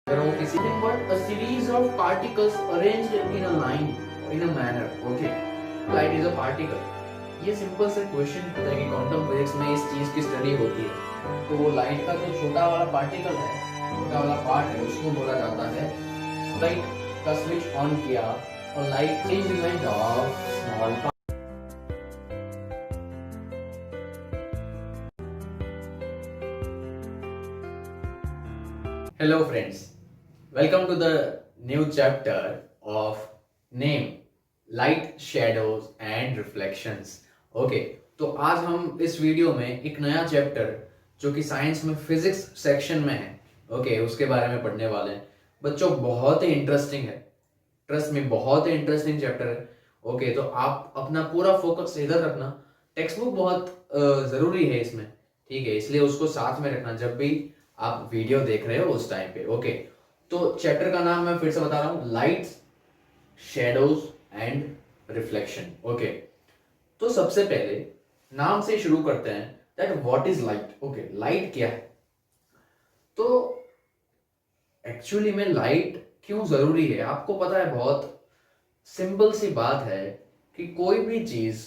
nothing but a series of particles arranged in a line or in a manner. Okay, light is a particle. ये simple से question है कि quantum physics में इस चीज की स्टडी होती है। तो वो लाइट का जो छोटा वाला पार्टिकल है, छोटा वाला पार्ट है, उसको बोला जाता है लाइट का स्विच ऑन किया और light change event of small. Hello friends, welcome to the new chapter of name light, shadows and reflections. Okay, तो आज हम इस वीडियो में एक नया चैप्टर जो कि साइंस में फिजिक्स सेक्शन में है, उसके बारे में पढ़ने वाले हैं। बच्चों बहुत ही इंटरेस्टिंग है, ट्रस्ट में बहुत ही इंटरेस्टिंग चैप्टर है। तो आप अपना पूरा फोकस इधर रखना। टेक्स्ट बुक बहुत जरूरी है इसमें, ठीक है, इसलिए उसको साथ में रखना जब भी आप वीडियो देख रहे हो उस टाइम पे। तो चैप्टर का नाम मैं फिर से बता रहा हूं, लाइट्स, शेडोज एंड रिफ्लेक्शन। तो सबसे पहले नाम से शुरू करते हैं, that what is light. Light क्या है? तो एक्चुअली में लाइट क्यों जरूरी है आपको पता है? बहुत सिंपल सी बात है कि कोई भी चीज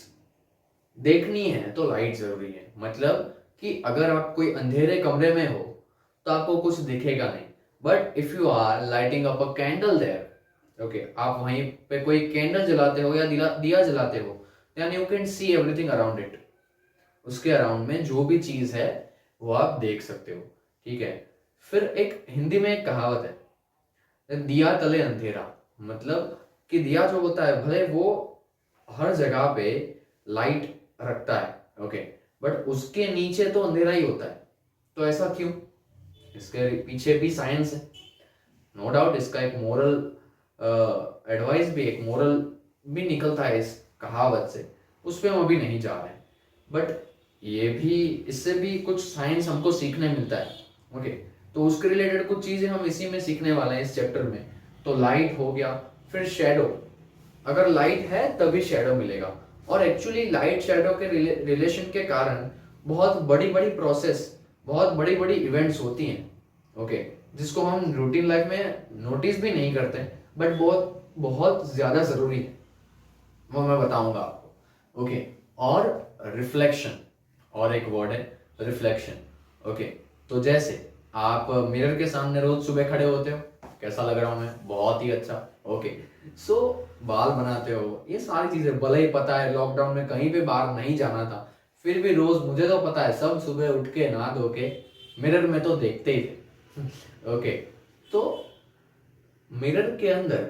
देखनी है तो लाइट जरूरी है। मतलब कि अगर आप कोई अंधेरे कमरे में हो तो आपको कुछ दिखेगा नहीं, but if you are lighting up a candle there, आप वहीं पे कोई कैंडल जलाते हो या दिया जलाते हो, then you can see everything around it. उसके अराउंड में जो भी चीज है वो आप देख सकते हो, ठीक है। फिर एक हिंदी में एक कहावत है, दिया तले अंधेरा। मतलब कि दिया जो होता है भले वो हर जगह पे लाइट रखता है, बट उसके नीचे तो अंधेरा ही होता है। तो ऐसा क्यों? इसके पीछे भी साइंस है, नो डाउट। इसका एक मोरल एडवाइस भी, एक मोरल भी निकलता है इस कहावत से, उस पर हम अभी नहीं जा रहे हैं। बट ये भी, इससे भी कुछ साइंस हमको सीखने मिलता है। तो उसके रिलेटेड कुछ चीजें हम इसी में सीखने वाले हैं इस चैप्टर में। तो लाइट हो गया, फिर शेडो। अगर लाइट है तभी शेडो मिलेगा, और एक्चुअली लाइट शेडो के रिलेशन के कारण बहुत बड़ी बड़ी प्रोसेस, बहुत बड़ी बड़ी इवेंट्स होती हैं, जिसको हम रूटीन लाइफ में नोटिस भी नहीं करते, बट बहुत बहुत ज्यादा जरूरी है, वो मैं बताऊंगा आपको। और रिफ्लेक्शन, और एक वर्ड है रिफ्लेक्शन। तो जैसे आप मिरर के सामने रोज सुबह खड़े होते हो, कैसा लग रहा हूं मैं? बहुत ही अच्छा। सो बाल बनाते हो, ये सारी चीजें, भले ही पता है लॉकडाउन में कहीं पे बाहर नहीं जाना था, फिर भी रोज, मुझे तो पता है, सब सुबह उठ के नहा धो के मिरर में तो देखते ही थे। तो मिरर के अंदर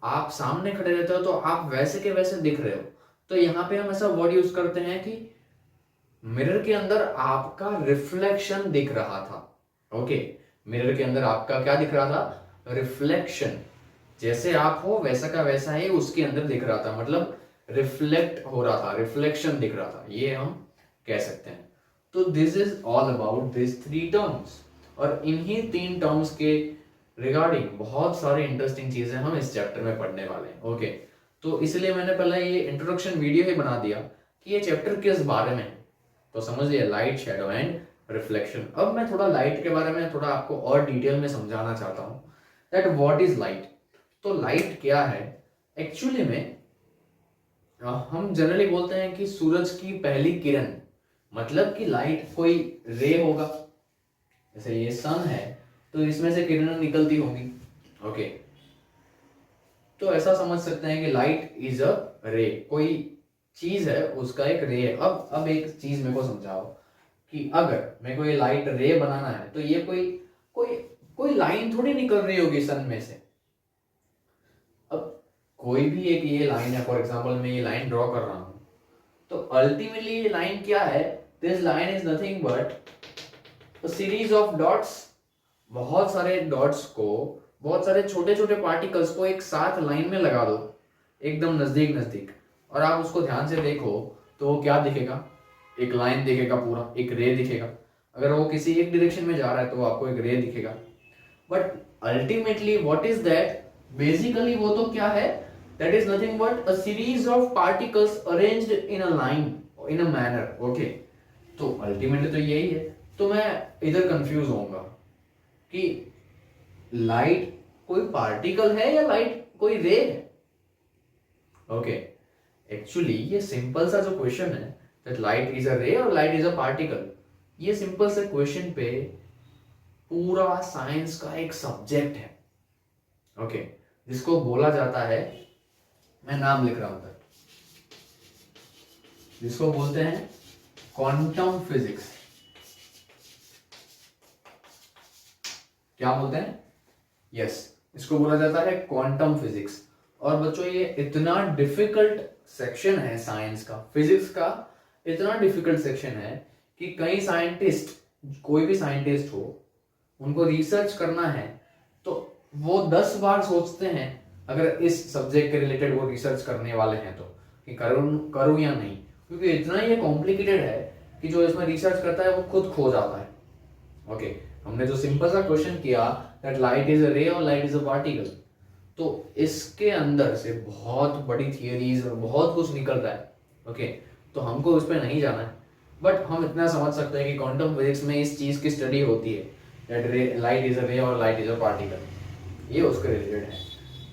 आप सामने खड़े रहते हो तो आप वैसे के वैसे दिख रहे हो। तो यहाँ पे हम ऐसा वर्ड यूज करते हैं कि मिरर के अंदर आपका रिफ्लेक्शन दिख रहा था। मिरर के अंदर आपका क्या दिख रहा था? रिफ्लेक्शन। जैसे आप हो वैसा का वैसा ही उसके अंदर दिख रहा था, मतलब रिफ्लेक्ट हो रहा था, रिफ्लेक्शन दिख रहा था, ये हम कह सकते हैं। तो this is all about this 3 terms, और इन्हीं 3 टर्म्स के रिगार्डिंग बहुत सारे इंटरेस्टिंग चीजें हम इस चैप्टर में पढ़ने वाले हैं। तो इसलिए मैंने पहले ये इंट्रोडक्शन वीडियो ही बना दिया कि ये चैप्टर किस बारे में है। तो समझ लिया, लाइट, शेडो एंड रिफ्लेक्शन। अब मैं थोड़ा लाइट के बारे में थोड़ा आपको और डिटेल में समझाना चाहता हूं, दैट व्हाट इज लाइट। तो लाइट क्या है एक्चुअली में? हम जनरली बोलते हैं कि सूरज की पहली किरण, मतलब कि लाइट कोई रे होगा, जैसे ये सन है तो इसमें से किरणें निकलती होंगी। तो ऐसा समझ सकते हैं कि लाइट इज अ रे, कोई चीज है उसका एक रे है। अब एक चीज मेरे को समझाओ कि अगर मेरे को ये लाइट रे बनाना है तो ये कोई कोई कोई लाइन थोड़ी निकल रही होगी सन में से। अब कोई भी एक ये लाइन है, फॉर एग्जांपल मैं ये लाइन ड्रॉ कर रहा हूं, तो अल्टीमेटली ये लाइन क्या है? This line is nothing but a series of dots. बहुत सारे डॉट्स को, बहुत सारे छोटे छोटे पार्टिकल्स को एक साथ लाइन में लगा दो, एकदम नजदीक नजदीक, और आप उसको ध्यान से देखो तो वो क्या दिखेगा? एक लाइन दिखेगा, पूरा एक रे दिखेगा। अगर वो किसी एक डायरेक्शन में जा रहा है तो आपको एक रे दिखेगा, but ultimately what is that? Basically वो तो क्या है? That is nothing but a series of particles arranged in a line, in a manner. तो अल्टीमेटली तो यही है। तो मैं इधर कंफ्यूज होऊंगा कि लाइट कोई पार्टिकल है या लाइट कोई रे है? ओके, एक्चुअली ये सिंपल सा जो क्वेश्चन है दैट लाइट इज अ रे और लाइट इज अ पार्टिकल, ये सिंपल से क्वेश्चन पे पूरा साइंस का एक सब्जेक्ट है। ओके, जिसको बोला जाता है, मैं नाम लिख रहा हूं तक, जिसको बोलते हैं क्वांटम फिजिक्स। क्या बोलते हैं? यस, इसको बोला जाता है क्वांटम फिजिक्स। और बच्चों ये इतना डिफिकल्ट सेक्शन है साइंस का, फिजिक्स का इतना डिफिकल्ट सेक्शन है कि कई साइंटिस्ट, कोई भी साइंटिस्ट हो, उनको रिसर्च करना है तो वो 10 बार सोचते हैं अगर इस सब्जेक्ट के रिलेटेड वो रिसर्च करने वाले हैं तो, कि करूं या नहीं, क्योंकि इतना ये कॉम्प्लिकेटेड है कि जो इसमें रिसर्च करता है वो खुद खो जाता है। ओके, हमने जो सिंपल सा क्वेश्चन किया दैट लाइट इज अ रे और लाइट इज अ पार्टिकल, तो इसके अंदर से बहुत बड़ी थियरीज और बहुत कुछ निकल रहा है। ओके, तो हमको उस पर नहीं जाना है, बट हम इतना समझ सकते हैं कि क्वांटम फिजिक्स में इस चीज की स्टडी होती है दैट लाइट इज अ रे और लाइट इज अ पार्टिकल, ये उसके रिलेटेड है।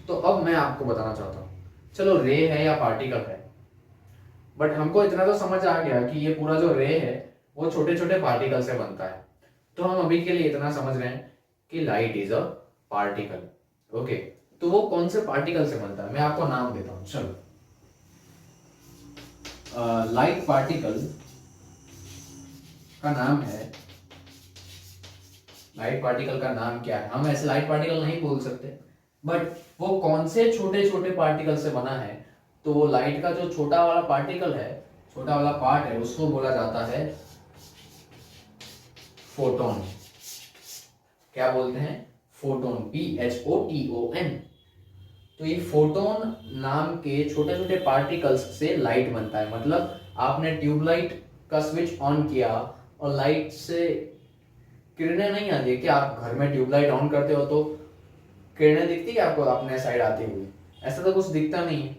तो अब मैं आपको बताना चाहता हूँ, चलो रे है या पार्टिकल है, बट हमको इतना तो समझ आ गया कि ये पूरा जो रे है वो छोटे छोटे पार्टिकल से बनता है। तो हम अभी के लिए इतना समझ रहे हैं कि light is a particle. Okay, तो वो कौन से पार्टिकल से बनता है, मैं आपको नाम देता हूं। चलो, लाइट पार्टिकल का नाम है, लाइट पार्टिकल का नाम क्या है? हम ऐसे लाइट पार्टिकल नहीं बोल सकते, बट वो कौन से छोटे छोटे पार्टिकल से बना है, तो वो लाइट का जो छोटा वाला पार्टिकल है, छोटा वाला पार्ट है, उसको बोला जाता है फोटोन। क्या बोलते हैं? Photon, PHOTON। तो ये फोटोन नाम के छोटे छोटे पार्टिकल्स से लाइट बनता है। मतलब आपने ट्यूबलाइट का स्विच ऑन किया और लाइट से किरणें नहीं आती है क्या? आप घर में ट्यूबलाइट ऑन करते हो तो किरणें दिखती है आपको अपने साइड आती हुई? ऐसा तो कुछ दिखता नहीं है।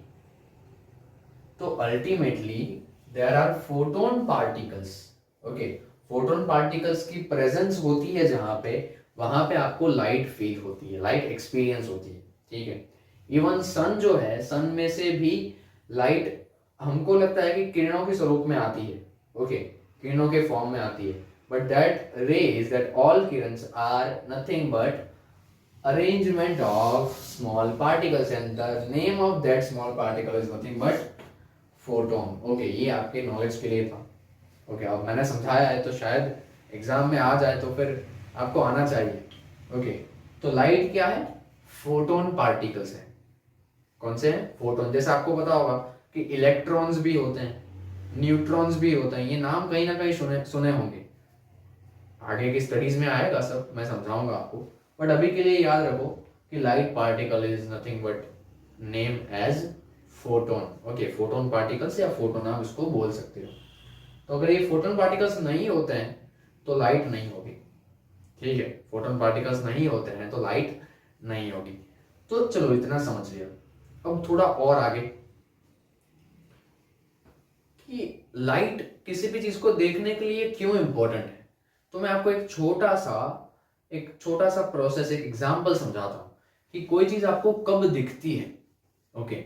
तो ultimately there are photon particles. Okay, photon particles की प्रेजेंस होती है जहां पे, वहां पे आपको लाइट फील होती है, लाइट एक्सपीरियंस होती है। ठीक है, इवन सन जो है, सन में से भी लाइट हमको लगता है कि किरणों के स्वरूप में आती है। ओके, किरणों के फॉर्म में आती है, but that rays, that all किरणs are nothing but arrangement of small particles and the name of that small particle is nothing but photon. Okay, ये आपके नॉलेज के लिए था। ओके, अब मैंने समझाया है तो शायद एग्जाम में आ जाए, तो फिर आपको आना चाहिए। ओके, तो लाइट क्या है? फोटोन पार्टिकल्स है। कौन से हैं? फोटोन। जैसे आपको पता होगा कि इलेक्ट्रॉन्स भी होते हैं, न्यूट्रॉन्स भी होते हैं, ये नाम कहीं ना कहीं सुने सुने होंगे। आगे की स्टडीज में आएगा सब, मैं समझाऊंगा आपको, बट अभी के लिए याद रखो कि light particle is nothing but name as photon. Okay, photon particles या फोटोन आप इसको बोल सकते हो। तो अगर ये फोटोन पार्टिकल्स नहीं होते हैं तो लाइट नहीं होगी। ठीक है, फोटोन पार्टिकल्स नहीं होते हैं तो लाइट नहीं होगी। तो चलो इतना समझ लिया। अब थोड़ा और आगे, कि लाइट किसी भी चीज को देखने के लिए क्यों इंपॉर्टेंट है, तो मैं आपको एक छोटा सा प्रोसेस, एक एग्जांपल समझाता हूं कि कोई चीज आपको कब दिखती है। ओके,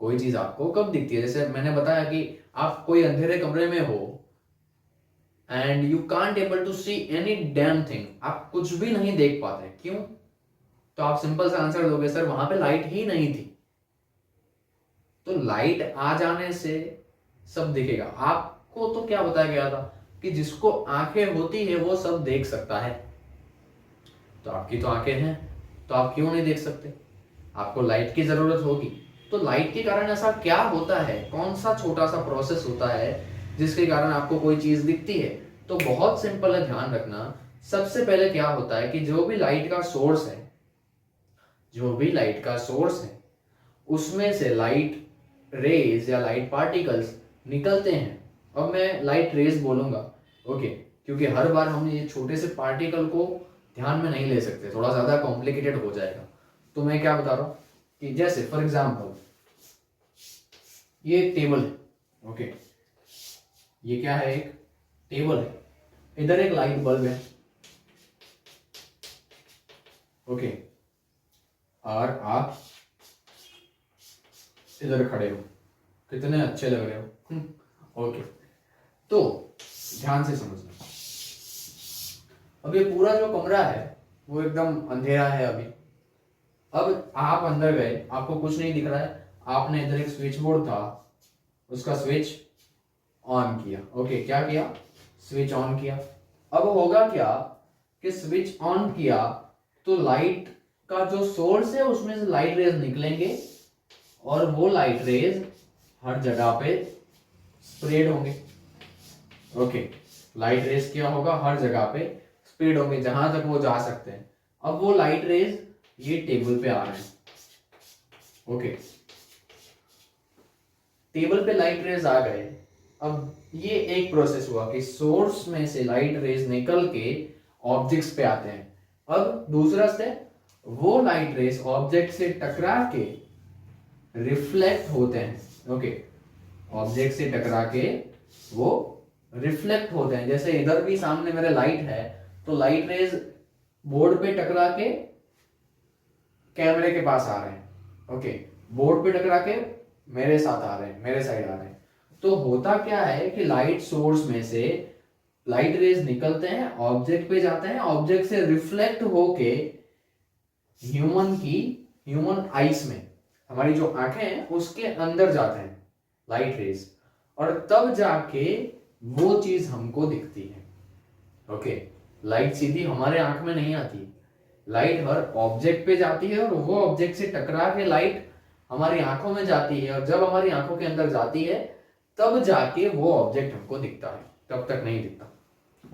कोई चीज आपको कब दिखती है? जैसे मैंने बताया कि आप कोई अंधेरे कमरे में हो and you can't able to see any damn thing, आप कुछ भी नहीं देख पाते। क्यों? तो आप सिंपल सा आंसर दोगे, सर वहां पे लाइट ही नहीं थी। तो लाइट आ जाने से सब दिखेगा। आपको तो क्या बताया गया था कि जिसको आंखें होती है वो सब देख सकता है। तो आपकी तो आंखें हैं, तो आप क्यों नहीं देख सकते? आपको लाइट की जरूरत होगी। तो लाइट के कारण ऐसा क्या होता है, कौन सा छोटा सा प्रोसेस होता है जिसके कारण आपको कोई चीज दिखती है? तो बहुत सिंपल है, ध्यान रखना। सबसे पहले क्या होता है कि जो भी लाइट का सोर्स है, जो भी लाइट का सोर्स है, उसमें से लाइट रेज या लाइट पार्टिकल्स निकलते हैं। अब मैं लाइट रेज बोलूंगा, ओके, क्योंकि हर बार हम ये छोटे से पार्टिकल को ध्यान में नहीं ले सकते, थोड़ा ज्यादा कॉम्प्लिकेटेड हो जाएगा। तो मैं क्या बता रहा हूं कि जैसे फॉर एग्जांपल ये एक टेबल है। ओके, ये क्या है? एक टेबल है, इधर एक लाइट बल्ब है। ओके, और आप इधर खड़े हो, कितने अच्छे लग रहे हो। ओके, तो ध्यान से समझना। अब ये पूरा जो कमरा है वो एकदम अंधेरा है अभी। अब आप अंदर गए, आपको कुछ नहीं दिख रहा है, आपने इधर एक स्विच बोर्ड था, उसका स्विच ऑन किया। ओके, क्या किया? स्विच ऑन किया। अब होगा क्या कि स्विच ऑन किया तो लाइट का जो सोर्स है उसमें से लाइट रेज निकलेंगे और वो लाइट रेज हर जगह पे स्प्रेड होंगे। ओके, लाइट रेज क्या होगा? हर जगह पे स्प्रेड होंगे जहां तक वो जा सकते हैं। अब वो लाइट रेज ये टेबल पे आ रहे हैं। ओके, टेबल पे लाइट रेज आ गए। अब ये एक प्रोसेस हुआ कि सोर्स में से लाइट रेज निकल के ऑब्जेक्ट्स पे आते हैं। अब दूसरा स्टेप, वो लाइट रेज ऑब्जेक्ट से टकरा के रिफ्लेक्ट होते हैं। ओके, ऑब्जेक्ट से टकरा के वो रिफ्लेक्ट होते हैं। जैसे इधर भी सामने मेरे लाइट है, तो लाइट रेज बोर्ड पे टकरा के कैमरे के पास आ रहे हैं। ओके, बोर्ड पे टकरा के मेरे साथ आ रहे हैं, मेरे साइड आ रहे हैं। तो होता क्या है कि लाइट सोर्स में से लाइट रेज निकलते हैं, ऑब्जेक्ट पे जाते हैं, ऑब्जेक्ट से रिफ्लेक्ट होके ह्यूमन आइस में, हमारी जो आंखें हैं उसके अंदर जाते हैं लाइट रेज, और तब जाके वो चीज हमको दिखती है। ओके, लाइट सीधी हमारे आंख में नहीं आती, लाइट हर ऑब्जेक्ट पे जाती है और वो ऑब्जेक्ट से टकरा के लाइट हमारी आंखों में जाती है, और जब हमारी आंखों के अंदर जाती है तब जाके वो ऑब्जेक्ट हमको दिखता है, तब तक नहीं दिखता।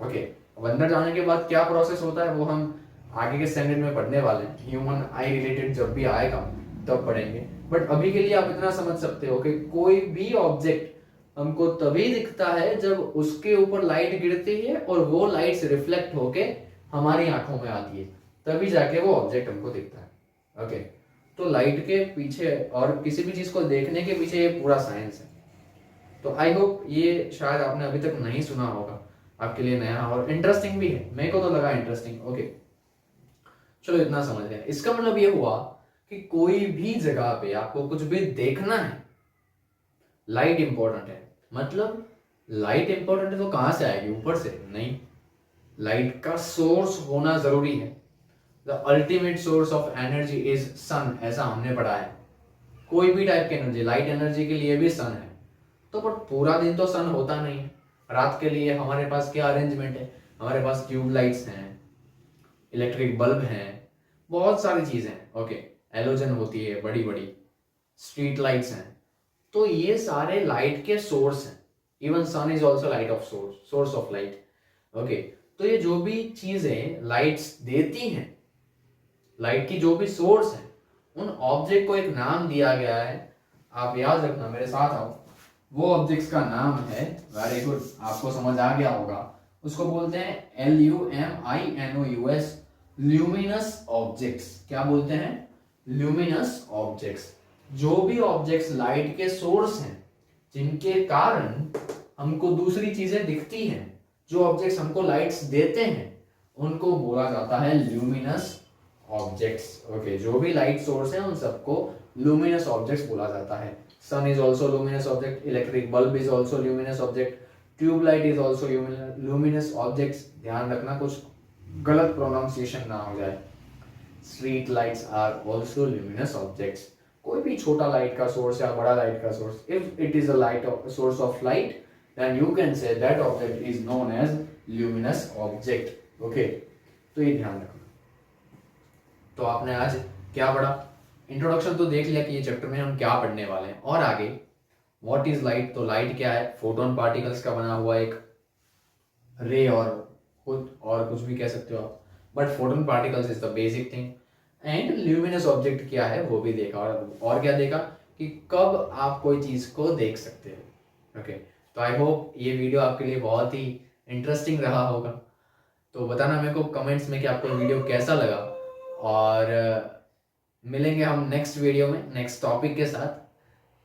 ओके, अब अंदर जाने के बाद क्या प्रोसेस होता है वो हम आगे के स्टैंडर्ड में पढ़ने वाले हैं। ह्यूमन आई रिलेटेड जब भी आएगा तब पढ़ेंगे, बट अभी के लिए आप इतना समझ सकते हो कि कोई भी ऑब्जेक्ट हमको तभी दिखता है जब उसके ऊपर लाइट गिरती है और वो लाइट से रिफ्लेक्ट होके हमारी आंखों में आती है, तभी जाके वो ऑब्जेक्ट हमको दिखता है। ओके, तो लाइट के पीछे और किसी भी चीज को देखने के पीछे ये पूरा साइंस है। तो आई होप ये शायद आपने अभी तक नहीं सुना होगा, आपके लिए नया और इंटरेस्टिंग भी है, मेरे को तो लगा इंटरेस्टिंग। ओके, चलो इतना समझ गए। इसका मतलब ये हुआ कि कोई भी जगह पे आपको कुछ भी देखना है, लाइट इंपॉर्टेंट है। मतलब लाइट इंपॉर्टेंट है तो कहां से आएगी? ऊपर से नहीं, लाइट का सोर्स होना जरूरी है। The ultimate source of energy is sun, ऐसा हमने पढ़ा है। कोई भी टाइप की एनर्जी, लाइट एनर्जी के लिए भी सन है। तो पर पूरा दिन तो सन होता नहीं है। रात के लिए हमारे पास क्या अरेंजमेंट है? हमारे पास ट्यूब लाइट्स हैं, इलेक्ट्रिक बल्ब हैं, बहुत सारी चीजें हैं। ओके, एलोजन होती है बड़ी बड़ी, स्ट्रीट लाइट्स हैं। तो ये सारे लाइट के सोर्स हैं। Even sun is also light of source of light. Okay, तो ये जो भी चीजें लाइट्स देती हैं, लाइट की जो भी सोर्स है, उन ऑब्जेक्ट को एक नाम दिया गया है। आप याद रखना, मेरे साथ आओ। वो ऑब्जेक्ट्स का नाम है, वेरी गुड, आपको समझ आ गया होगा, उसको बोलते हैं LUMINOUS, ल्यूमिनस ऑब्जेक्ट्स। क्या बोलते हैं? Luminous objects. जो भी ऑब्जेक्ट्स लाइट के सोर्स हैं, जिनके कारण हमको दूसरी चीजें दिखती हैं, जो ऑब्जेक्ट्स हमको लाइट्स देते हैं, उनको बोला जाता है ल्यूमिनस ऑब्जेक्ट्स। ओके, जो भी लाइट सोर्स है उन सबको लुमिनस ऑब्जेक्ट्स बोला जाता है। Sun is also luminous object, electric bulb is also luminous object, tube light is also luminous objects. ध्यान रखना कुछ गलत प्रोनाउंसिएशन ना हो जाए। Street lights are also luminous objects. कोई भी छोटा लाइट का सोर्स या बड़ा लाइट का source, if it is a light source of light, then you can say that object is known as luminous object. Okay, तो ये ध्यान रखना। तो आपने आज क्या पढ़ा? इंट्रोडक्शन तो देख लिया कि ये चैप्टर में हम क्या पढ़ने वाले हैं, और आगे व्हाट इज लाइट। तो लाइट क्या है? फोटोन पार्टिकल्स का बना हुआ एक रे, और कुछ भी कह सकते हो आप, but photon particles is the basic thing. And luminous object क्या है वो भी देखा, और क्या देखा कि कब आप कोई चीज को देख सकते हो। ओके, तो आई होप ये वीडियो आपके लिए बहुत ही इंटरेस्टिंग रहा होगा। तो बताना मेरे को कमेंट्स में कि आपको वीडियो कैसा लगा, और मिलेंगे हम नेक्स्ट वीडियो में नेक्स्ट टॉपिक के साथ।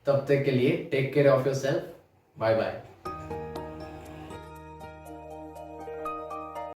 तब तक के लिए take care of yourself, bye bye.